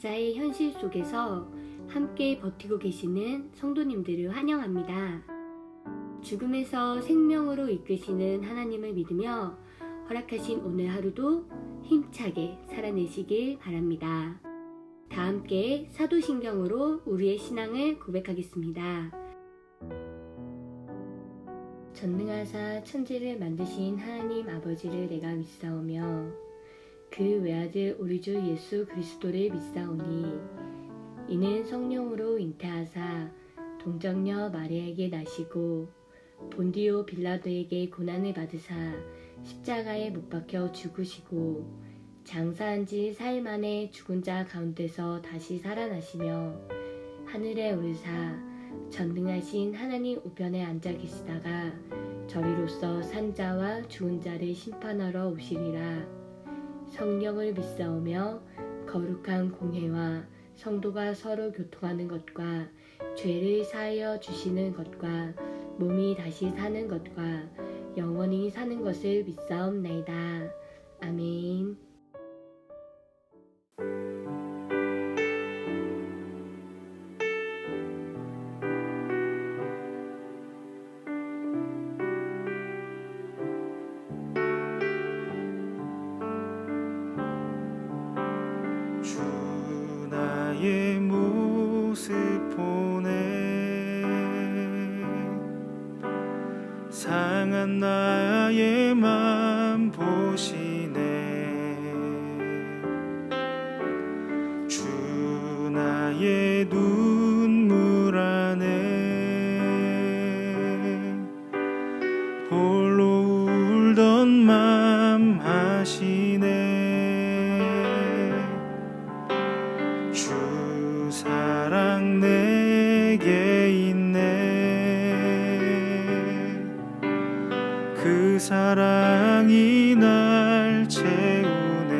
각자의 현실 속에서 함께 버티고 계시는 성도님들을 환영합니다. 죽음에서 생명으로 이끄시는 하나님을 믿으며 허락하신 오늘 하루도 힘차게 살아내시길 바랍니다. 다 함께 사도신경으로 우리의 신앙을 고백하겠습니다. 전능하사 천지를 만드신 하나님 아버지를 내가 믿사오며 그 외아들 우리 주 예수 그리스도를 믿사오니 이는 성령으로 잉태하사 동정녀 마리아에게 나시고 본디오 빌라도에게 고난을 받으사 십자가에 못 박혀 죽으시고 장사한 지 사흘 만에 죽은 자 가운데서 다시 살아나시며 하늘에 오르사 전능하신 하나님 우편에 앉아 계시다가 저리로서 산 자와 죽은 자를 심판하러 오시리라. 성령을 믿사오며 거룩한 공회와 성도가 서로 교통하는 것과 죄를 사하여 주시는 것과 몸이 다시 사는 것과 영원히 사는 것을 믿사옵나이다. 아멘. 주 나의 모습 보네 상한 나의 맘 보시네 주 나의 눈물 안에 홀로 울던 맘 하시네 주 사랑 내게 있네 그 사랑이 날 채우네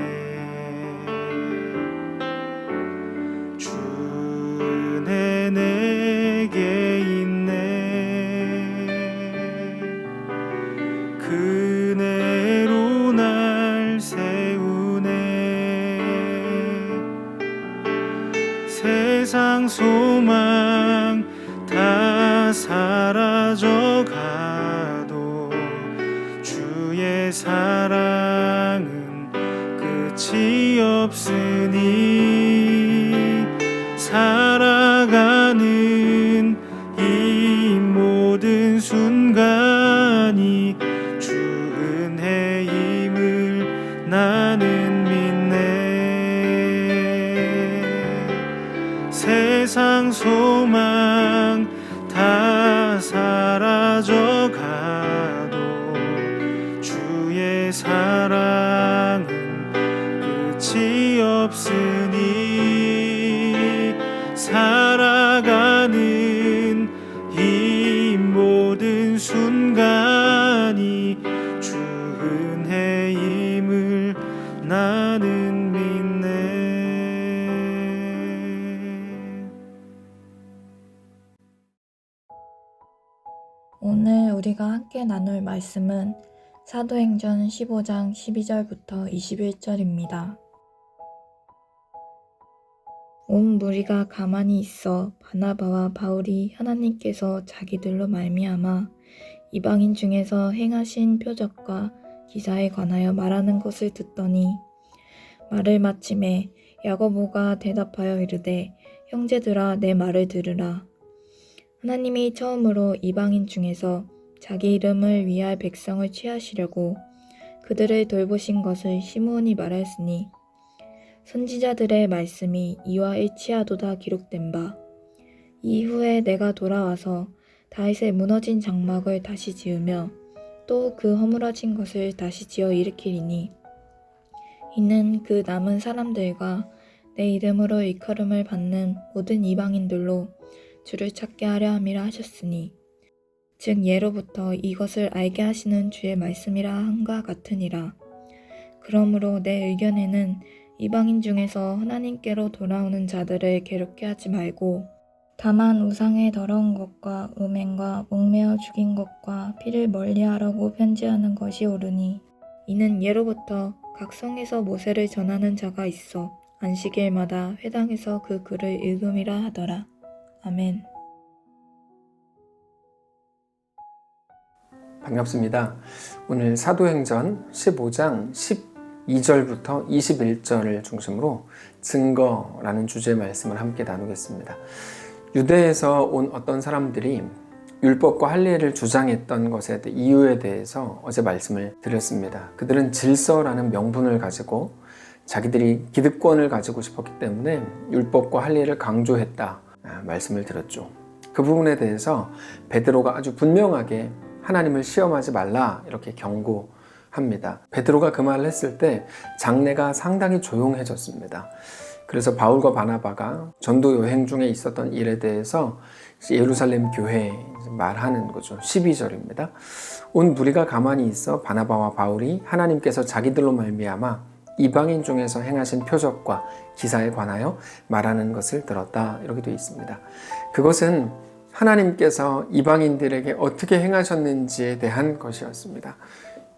주 은혜 내게 있네 그 은혜로 날 세우네 세상 소망 다 사라져 가도 주의 사랑은 끝이 없으니 살아가는 이 모든 순간이 주 은혜임을 나는 믿네 세상 소망 다 사라져 가도 주의 사랑은 끝이 없으니 살아가는 이 모든 순간이 주 은혜임을 나는 믿네 오늘 우리가 함께 나눌 말씀은 사도행전 15장 12절부터 21절입니다. 온 무리가 가만히 있어 바나바와 바울이 하나님께서 자기들로 말미암아 이방인 중에서 행하신 표적과 기사에 관하여 말하는 것을 듣더니 말을 마침에 야고보가 대답하여 이르되 형제들아 내 말을 들으라. 하나님이 처음으로 이방인 중에서 자기 이름을 위할 백성을 취하시려고 그들을 돌보신 것을 시므온이 말하였으니 선지자들의 말씀이 이와 일치하도다 기록된 바 이후에 내가 돌아와서 다윗의 무너진 장막을 다시 지으며 또 그 허물어진 것을 다시 지어 일으키리니 이는 그 남은 사람들과 내 이름으로 일컬음을 받는 모든 이방인들로 주를 찾게 하려 함이라 하셨으니 즉 예로부터 이것을 알게 하시는 주의 말씀이라 함과 같으니라. 그러므로 내 의견에는 이방인 중에서 하나님께로 돌아오는 자들을 괴롭게 하지 말고 다만 우상의 더러운 것과 음행과 목매어 죽인 것과 피를 멀리하라고 편지하는 것이 옳으니 이는 예로부터 각 성에서 모세를 전하는 자가 있어 안식일마다 회당에서 그 글을 읽음이라 하더라. 아멘. 반갑습니다. 오늘 사도행전 15장 12절부터 21절을 중심으로 증거라는 주제의 말씀을 함께 나누겠습니다. 유대에서 온 어떤 사람들이 율법과 할례를 주장했던 것에 이유에 대해서 어제 말씀을 드렸습니다. 그들은 질서라는 명분을 가지고 자기들이 기득권을 가지고 싶었기 때문에 율법과 할례를 강조했다 말씀을 드렸죠. 그 부분에 대해서 베드로가 아주 분명하게 하나님을 시험하지 말라 이렇게 경고합니다. 베드로가 그 말을 했을 때 장내가 상당히 조용해졌습니다. 그래서 바울과 바나바가 전도 여행 중에 있었던 일에 대해서 예루살렘 교회에 말하는 거죠. 12절입니다. 온 무리가 가만히 있어 바나바와 바울이 하나님께서 자기들로 말미암아 이방인 중에서 행하신 표적과 기사에 관하여 말하는 것을 들었다 이렇게 되어 있습니다. 그것은 하나님께서 이방인들에게 어떻게 행하셨는지에 대한 것이었습니다.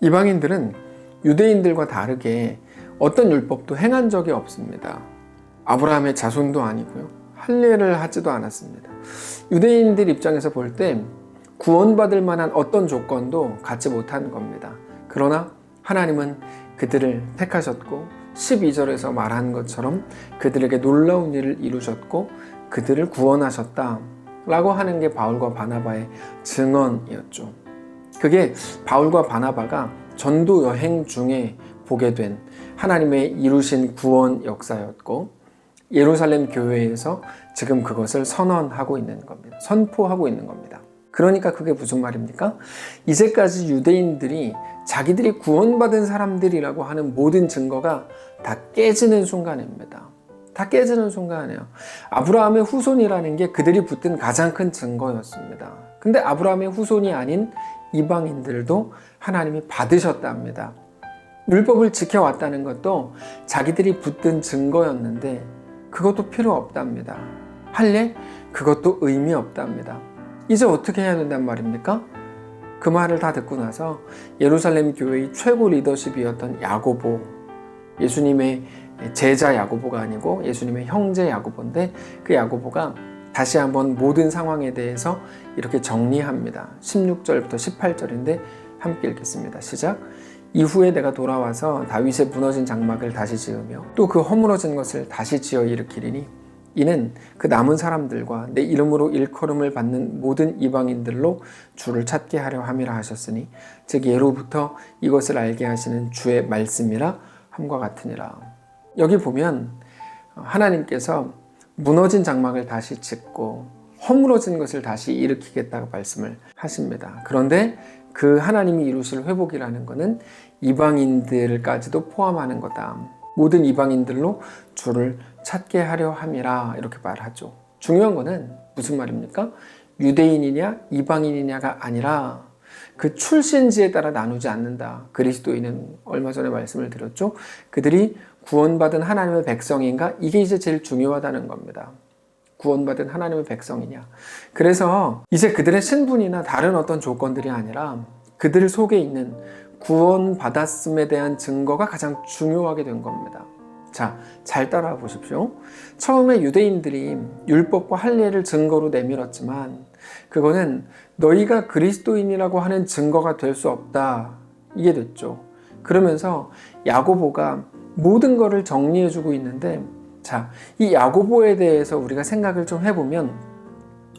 이방인들은 유대인들과 다르게 어떤 율법도 행한 적이 없습니다. 아브라함의 자손도 아니고요. 할례를 하지도 않았습니다. 유대인들 입장에서 볼 때 구원받을 만한 어떤 조건도 갖지 못한 겁니다. 그러나 하나님은 그들을 택하셨고 12절에서 말한 것처럼 그들에게 놀라운 일을 이루셨고 그들을 구원하셨다 라고 하는 게 바울과 바나바의 증언이었죠. 그게 바울과 바나바가 전도 여행 중에 보게 된 하나님의 이루신 구원 역사였고 예루살렘 교회에서 지금 그것을 선언하고 있는 겁니다. 선포하고 있는 겁니다. 그러니까 그게 무슨 말입니까? 이제까지 유대인들이 자기들이 구원받은 사람들이라고 하는 모든 증거가 다 깨지는 순간입니다. 다 깨지는 순간이에요. 아브라함의 후손이라는 게 그들이 붙든 가장 큰 증거였습니다. 근데 아브라함의 후손이 아닌 이방인들도 하나님이 받으셨답니다. 율법을 지켜왔다는 것도 자기들이 붙든 증거였는데 그것도 필요 없답니다. 할례? 그것도 의미 없답니다. 이제 어떻게 해야 된단 말입니까? 그 말을 다 듣고 나서 예루살렘 교회의 최고 리더십이었던 야고보, 예수님의 제자 야고보가 아니고 예수님의 형제 야고보인데 그 야고보가 다시 한번 모든 상황에 대해서 이렇게 정리합니다. 16절부터 18절인데 함께 읽겠습니다. 시작. 이후에 내가 돌아와서 다윗의 무너진 장막을 다시 지으며 또 그 허물어진 것을 다시 지어 일으키리니 이는 그 남은 사람들과 내 이름으로 일컬음을 받는 모든 이방인들로 주를 찾게 하려 함이라 하셨으니 즉 예로부터 이것을 알게 하시는 주의 말씀이라 함과 같으니라. 여기 보면 하나님께서 무너진 장막을 다시 짓고 허물어진 것을 다시 일으키겠다고 말씀을 하십니다. 그런데 그 하나님이 이루실 회복이라는 것은 이방인들까지도 포함하는 거다. 모든 이방인들로 주를 찾게 하려 함이라 이렇게 말하죠. 중요한 거는 무슨 말입니까? 유대인이냐 이방인이냐가 아니라 그 출신지에 따라 나누지 않는다. 그리스도인은 얼마 전에 말씀을 드렸죠. 그들이 구원받은 하나님의 백성인가? 이게 이제 제일 중요하다는 겁니다. 구원받은 하나님의 백성이냐. 그래서 이제 그들의 신분이나 다른 어떤 조건들이 아니라 그들 속에 있는 구원받았음에 대한 증거가 가장 중요하게 된 겁니다. 자, 잘 따라와 보십시오. 처음에 유대인들이 율법과 할례를 증거로 내밀었지만 그거는 너희가 그리스도인이라고 하는 증거가 될 수 없다. 이게 됐죠. 그러면서 야고보가 모든 것을 정리해주고 있는데 자, 이 야고보에 대해서 우리가 생각을 좀 해보면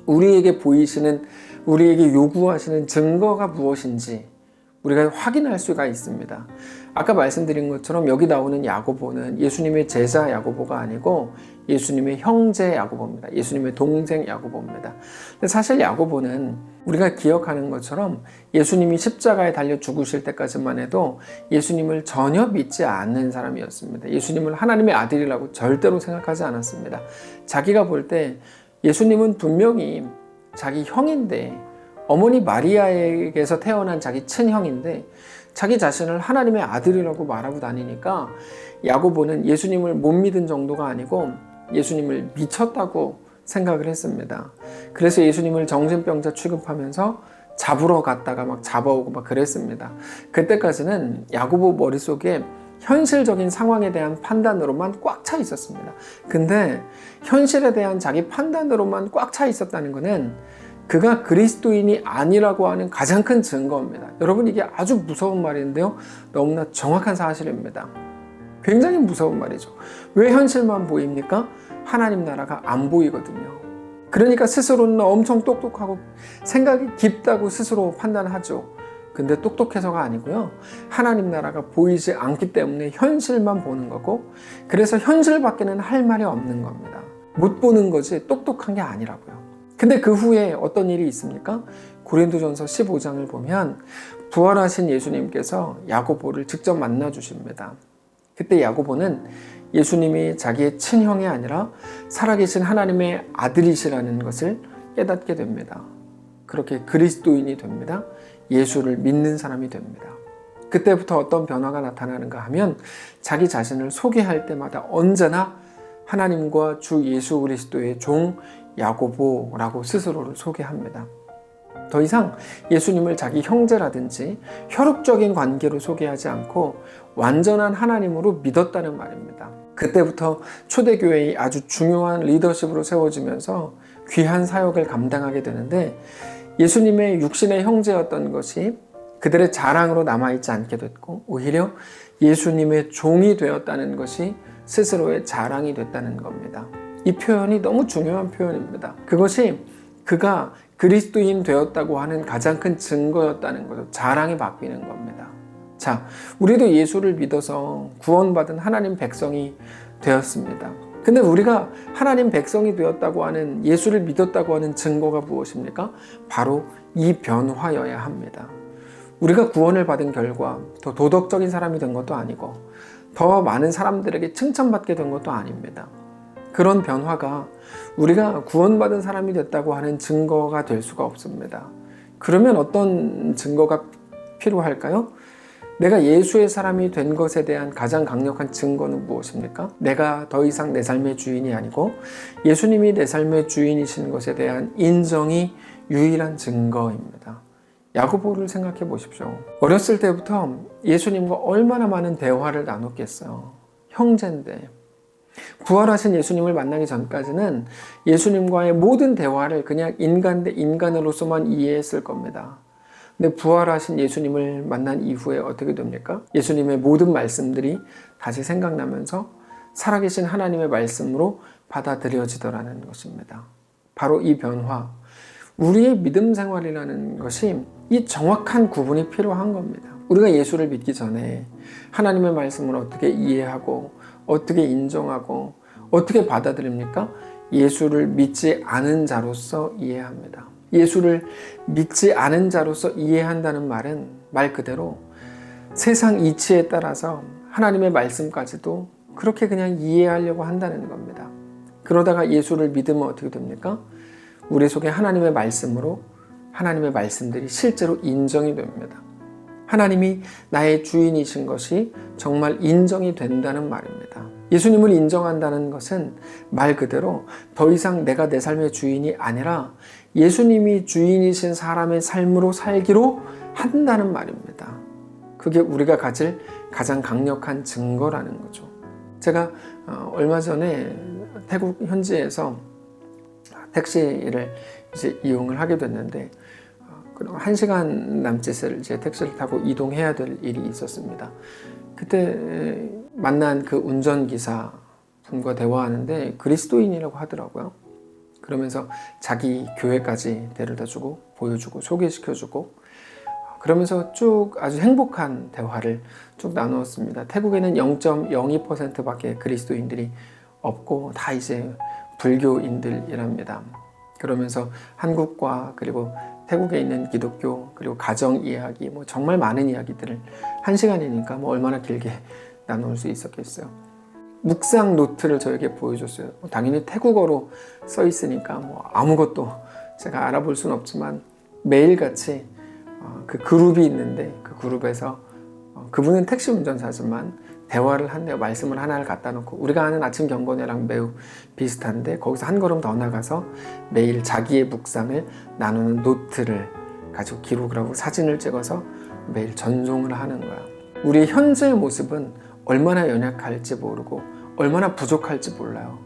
우리에게 보이시는, 우리에게 요구하시는 증거가 무엇인지 우리가 확인할 수가 있습니다. 아까 말씀드린 것처럼 여기 나오는 야고보는 예수님의 제자 야고보가 아니고 예수님의 형제 야고보입니다. 예수님의 동생 야고보입니다. 근데 사실 야고보는 우리가 기억하는 것처럼 예수님이 십자가에 달려 죽으실 때까지만 해도 예수님을 전혀 믿지 않는 사람이었습니다. 예수님을 하나님의 아들이라고 절대로 생각하지 않았습니다. 자기가 볼 때 예수님은 분명히 자기 형인데, 어머니 마리아에게서 태어난 자기 친형인데 자기 자신을 하나님의 아들이라고 말하고 다니니까 야고보는 예수님을 못 믿은 정도가 아니고 예수님을 미쳤다고 생각을 했습니다. 그래서 예수님을 정신병자 취급하면서 잡으러 갔다가 막 잡아오고 막 그랬습니다. 그때까지는 야고보 머릿속에 현실적인 상황에 대한 판단으로만 꽉 차 있었습니다. 근데 현실에 대한 자기 판단으로만 꽉 차 있었다는 것은 그가 그리스도인이 아니라고 하는 가장 큰 증거입니다. 여러분, 이게 아주 무서운 말인데요, 너무나 정확한 사실입니다. 굉장히 무서운 말이죠. 왜 현실만 보입니까? 하나님 나라가 안 보이거든요. 그러니까 스스로는 엄청 똑똑하고 생각이 깊다고 스스로 판단하죠. 근데 똑똑해서가 아니고요, 하나님 나라가 보이지 않기 때문에 현실만 보는 거고, 그래서 현실밖에는 할 말이 없는 겁니다. 못 보는 거지 똑똑한 게 아니라고요. 근데 그 후에 어떤 일이 있습니까? 고린도전서 15장을 보면 부활하신 예수님께서 야고보를 직접 만나 주십니다. 그때 야고보는 예수님이 자기의 친형이 아니라 살아계신 하나님의 아들이시라는 것을 깨닫게 됩니다. 그렇게 그리스도인이 됩니다. 예수를 믿는 사람이 됩니다. 그때부터 어떤 변화가 나타나는가 하면 자기 자신을 소개할 때마다 언제나 하나님과 주 예수 그리스도의 종 야고보라고 스스로를 소개합니다. 더 이상 예수님을 자기 형제라든지 혈육적인 관계로 소개하지 않고 완전한 하나님으로 믿었다는 말입니다. 그때부터 초대교회의 아주 중요한 리더십으로 세워지면서 귀한 사역을 감당하게 되는데, 예수님의 육신의 형제였던 것이 그들의 자랑으로 남아있지 않게 됐고, 오히려 예수님의 종이 되었다는 것이 스스로의 자랑이 됐다는 겁니다. 이 표현이 너무 중요한 표현입니다. 그것이 그가 그리스도인 되었다고 하는 가장 큰 증거였다는 거죠. 자랑이 바뀌는 겁니다. 자, 우리도 예수를 믿어서 구원받은 하나님 백성이 되었습니다. 근데 우리가 하나님 백성이 되었다고 하는, 예수를 믿었다고 하는 증거가 무엇입니까? 바로 이 변화여야 합니다. 우리가 구원을 받은 결과 더 도덕적인 사람이 된 것도 아니고 더 많은 사람들에게 칭찬받게 된 것도 아닙니다. 그런 변화가 우리가 구원받은 사람이 됐다고 하는 증거가 될 수가 없습니다. 그러면 어떤 증거가 필요할까요? 내가 예수의 사람이 된 것에 대한 가장 강력한 증거는 무엇입니까? 내가 더 이상 내 삶의 주인이 아니고 예수님이 내 삶의 주인이신 것에 대한 인정이 유일한 증거입니다. 야고보를 생각해 보십시오. 어렸을 때부터 예수님과 얼마나 많은 대화를 나눴겠어요. 형제인데. 부활하신 예수님을 만나기 전까지는 예수님과의 모든 대화를 그냥 인간 대 인간으로서만 이해했을 겁니다. 근데 부활하신 예수님을 만난 이후에 어떻게 됩니까? 예수님의 모든 말씀들이 다시 생각나면서 살아계신 하나님의 말씀으로 받아들여지더라는 것입니다. 바로 이 변화, 우리의 믿음 생활이라는 것이 이 정확한 구분이 필요한 겁니다. 우리가 예수를 믿기 전에 하나님의 말씀을 어떻게 이해하고 어떻게 인정하고 어떻게 받아들입니까? 예수를 믿지 않은 자로서 이해합니다. 예수를 믿지 않은 자로서 이해한다는 말은 말 그대로 세상 이치에 따라서 하나님의 말씀까지도 그렇게 그냥 이해하려고 한다는 겁니다. 그러다가 예수를 믿으면 어떻게 됩니까? 우리 속에 하나님의 말씀으로 하나님의 말씀들이 실제로 인정이 됩니다. 하나님이 나의 주인이신 것이 정말 인정이 된다는 말입니다. 예수님을 인정한다는 것은 말 그대로 더 이상 내가 내 삶의 주인이 아니라 예수님이 주인이신 사람의 삶으로 살기로 한다는 말입니다. 그게 우리가 가질 가장 강력한 증거라는 거죠. 제가 얼마 전에 태국 현지에서 택시를 이제 이용을 하게 됐는데, 1시간 남짓을 이제 택시를 타고 이동해야 될 일이 있었습니다. 그때 만난 그 운전기사 분과 대화하는데 그리스도인이라고 하더라고요. 그러면서 자기 교회까지 데려다주고 보여주고 소개시켜주고, 그러면서 쭉 아주 행복한 대화를 쭉 나누었습니다. 태국에는 0.02%밖에 그리스도인들이 없고 다 이제 불교인들이랍니다. 그러면서 한국과 그리고 태국에 있는 기독교 그리고 가정 이야기, 뭐 정말 많은 이야기들을 1시간이니까 뭐 얼마나 길게 나눌 수 있었겠어요. 묵상 노트를 저에게 보여줬어요. 당연히 태국어로 써 있으니까 뭐 아무것도 제가 알아볼 수는 없지만 매일같이 그 그룹이 있는데 그 그룹에서 그분은 택시 운전사지만 대화를 한대요. 말씀을 하나를 갖다 놓고, 우리가 아는 아침 경건회랑 매우 비슷한데 거기서 한 걸음 더 나가서 매일 자기의 묵상을 나누는 노트를 가지고 기록을 하고 사진을 찍어서 매일 전송을 하는 거야. 우리의 현재의 모습은 얼마나 연약할지 모르고 얼마나 부족할지 몰라요.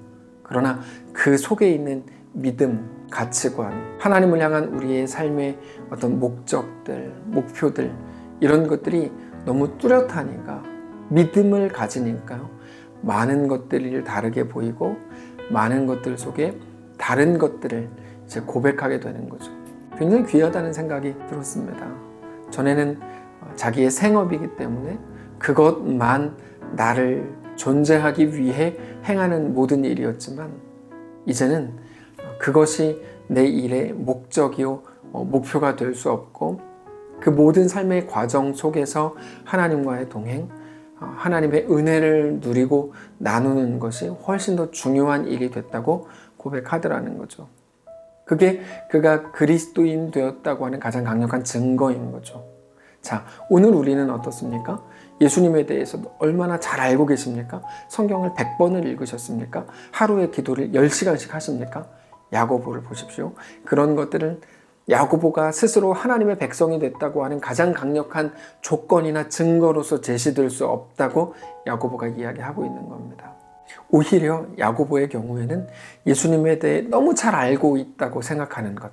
그러나 그 속에 있는 믿음, 가치관, 하나님을 향한 우리의 삶의 어떤 목적들, 목표들 이런 것들이 너무 뚜렷하니까 믿음을 가지니까요. 많은 것들이 다르게 보이고 많은 것들 속에 다른 것들을 이제 고백하게 되는 거죠. 굉장히 귀하다는 생각이 들었습니다. 전에는 자기의 생업이기 때문에 그것만 나를 존재하기 위해 행하는 모든 일이었지만 이제는 그것이 내 일의 목적이요 목표가 될 수 없고 그 모든 삶의 과정 속에서 하나님과의 동행, 하나님의 은혜를 누리고 나누는 것이 훨씬 더 중요한 일이 됐다고 고백하더라는 거죠. 그게 그가 그리스도인 되었다고 하는 가장 강력한 증거인 거죠. 자, 오늘 우리는 어떻습니까? 예수님에 대해서 얼마나 잘 알고 계십니까? 성경을 100번을 읽으셨습니까? 하루에 기도를 10시간씩 하십니까? 야고보를 보십시오. 그런 것들은 야고보가 스스로 하나님의 백성이 됐다고 하는 가장 강력한 조건이나 증거로서 제시될 수 없다고 야고보가 이야기하고 있는 겁니다. 오히려 야고보의 경우에는 예수님에 대해 너무 잘 알고 있다고 생각하는 것.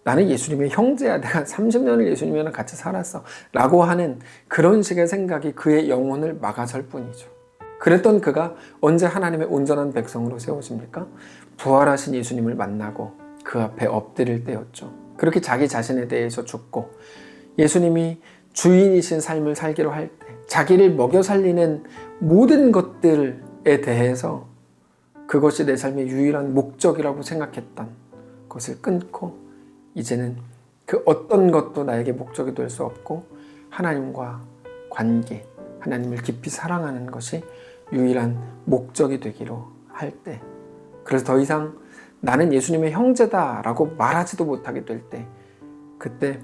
나는 예수님의 형제야. 내가 30년을 예수님이랑 같이 살았어. 라고 하는 그런 식의 생각이 그의 영혼을 막아설 뿐이죠. 그랬던 그가 언제 하나님의 온전한 백성으로 세워집니까? 부활하신 예수님을 만나고 그 앞에 엎드릴 때였죠. 그렇게 자기 자신에 대해서 죽고 예수님이 주인이신 삶을 살기로 할 때 자기를 먹여 살리는 모든 것들에 대해서 그것이 내 삶의 유일한 목적이라고 생각했던 것을 끊고 이제는 그 어떤 것도 나에게 목적이 될 수 없고 하나님과 관계, 하나님을 깊이 사랑하는 것이 유일한 목적이 되기로 할 때, 그래서 더 이상 나는 예수님의 형제다라고 말하지도 못하게 될 때, 그때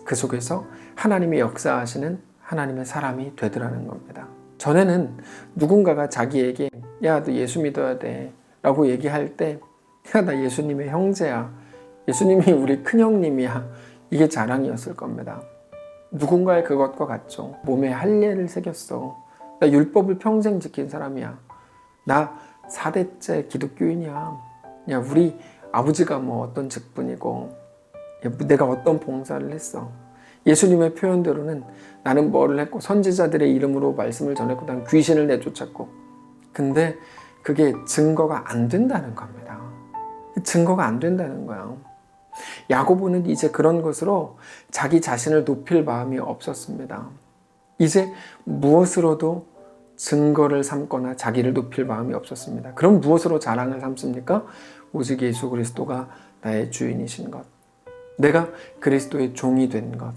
그 속에서 하나님의 역사하시는 하나님의 사람이 되더라는 겁니다. 전에는 누군가가 자기에게 야, 너 예수 믿어야 돼 라고 얘기할 때 야, 나 예수님의 형제야, 예수님이 우리 큰형님이야, 이게 자랑이었을 겁니다. 누군가의 그것과 같죠. 몸에 할례를 새겼어. 나 율법을 평생 지킨 사람이야. 나 4대째 기독교인이야. 야, 우리 아버지가 뭐 어떤 직분이고, 야, 내가 어떤 봉사를 했어. 예수님의 표현대로는 나는 뭐를 했고, 선지자들의 이름으로 말씀을 전했고, 난 귀신을 내쫓았고. 근데 그게 증거가 안 된다는 겁니다. 증거가 안 된다는 거야. 야고보는 이제 그런 것으로 자기 자신을 높일 마음이 없었습니다. 이제 무엇으로도 증거를 삼거나 자기를 높일 마음이 없었습니다. 그럼 무엇으로 자랑을 삼습니까? 오직 예수 그리스도가 나의 주인이신 것, 내가 그리스도의 종이 된 것,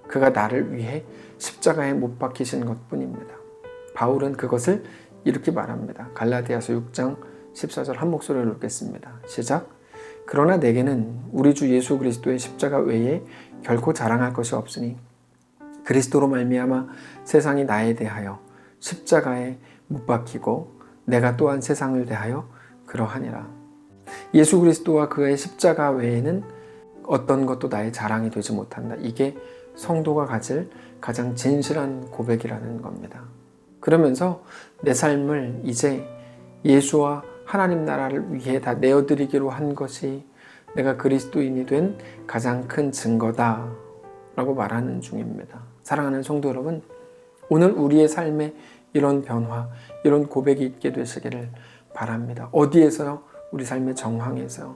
그가 나를 위해 십자가에 못 박히신 것 뿐입니다. 바울은 그것을 이렇게 말합니다. 갈라디아서 6장 14절 한 목소리로 읽겠습니다. 시작. 그러나 내게는 우리 주 예수 그리스도의 십자가 외에 결코 자랑할 것이 없으니 그리스도로 말미암아 세상이 나에 대하여 십자가에 못 박히고 내가 또한 세상을 대하여 그러하니라. 예수 그리스도와 그의 십자가 외에는 어떤 것도 나의 자랑이 되지 못한다. 이게 성도가 가질 가장 진실한 고백이라는 겁니다. 그러면서 내 삶을 이제 예수와 하나님 나라를 위해 다 내어드리기로 한 것이 내가 그리스도인이 된 가장 큰 증거다 라고 말하는 중입니다. 사랑하는 성도 여러분, 오늘 우리의 삶에 이런 변화, 이런 고백이 있게 되시기를 바랍니다. 어디에서요? 우리 삶의 정황에서요.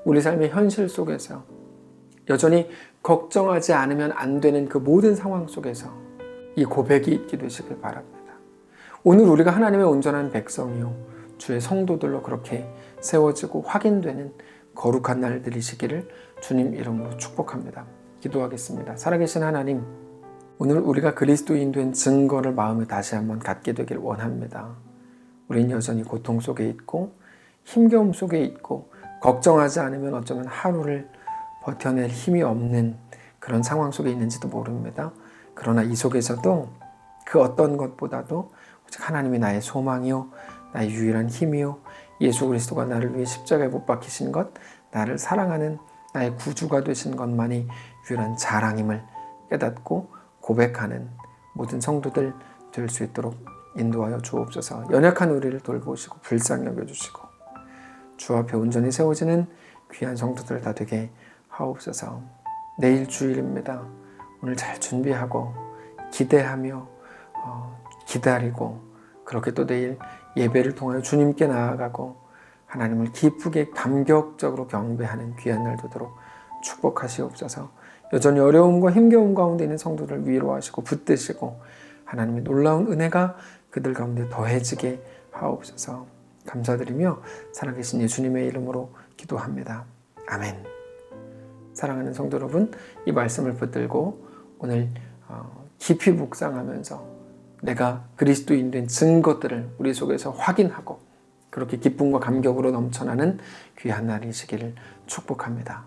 우리 삶의 현실 속에서요. 여전히 걱정하지 않으면 안 되는 그 모든 상황 속에서 이 고백이 있게 되시길 바랍니다. 오늘 우리가 하나님의 온전한 백성이요 주의 성도들로 그렇게 세워지고 확인되는 거룩한 날들이시기를 주님 이름으로 축복합니다. 기도하겠습니다. 살아계신 하나님, 오늘 우리가 그리스도인 된 증거를 마음에 다시 한번 갖게 되길 원합니다. 우린 여전히 고통 속에 있고 힘겨움 속에 있고 걱정하지 않으면 어쩌면 하루를 버텨낼 힘이 없는 그런 상황 속에 있는지도 모릅니다. 그러나 이 속에서도 그 어떤 것보다도 오직 하나님이 나의 소망이요 나의 유일한 힘이요 예수 그리스도가 나를 위해 십자가에 못 박히신 것, 나를 사랑하는 나의 구주가 되신 것만이 유일한 자랑임을 깨닫고 고백하는 모든 성도들 될 수 있도록 인도하여 주옵소서. 연약한 우리를 돌보시고 불쌍히 여겨주시고 주 앞에 온전히 세워지는 귀한 성도들 다 되게 하옵소서. 내일 주일입니다. 오늘 잘 준비하고 기대하며 기다리고 그렇게 또 내일 예배를 통하여 주님께 나아가고 하나님을 기쁘게 감격적으로 경배하는 귀한 날 되도록 축복하시옵소서. 여전히 어려움과 힘겨움 가운데 있는 성도들 위로하시고 붙드시고 하나님의 놀라운 은혜가 그들 가운데 더해지게 하옵소서. 감사드리며 살아계신 예수님의 이름으로 기도합니다. 아멘. 사랑하는 성도 여러분, 이 말씀을 붙들고 오늘 깊이 묵상하면서 내가 그리스도인 된 증거들을 우리 속에서 확인하고 그렇게 기쁨과 감격으로 넘쳐나는 귀한 날이시기를 축복합니다.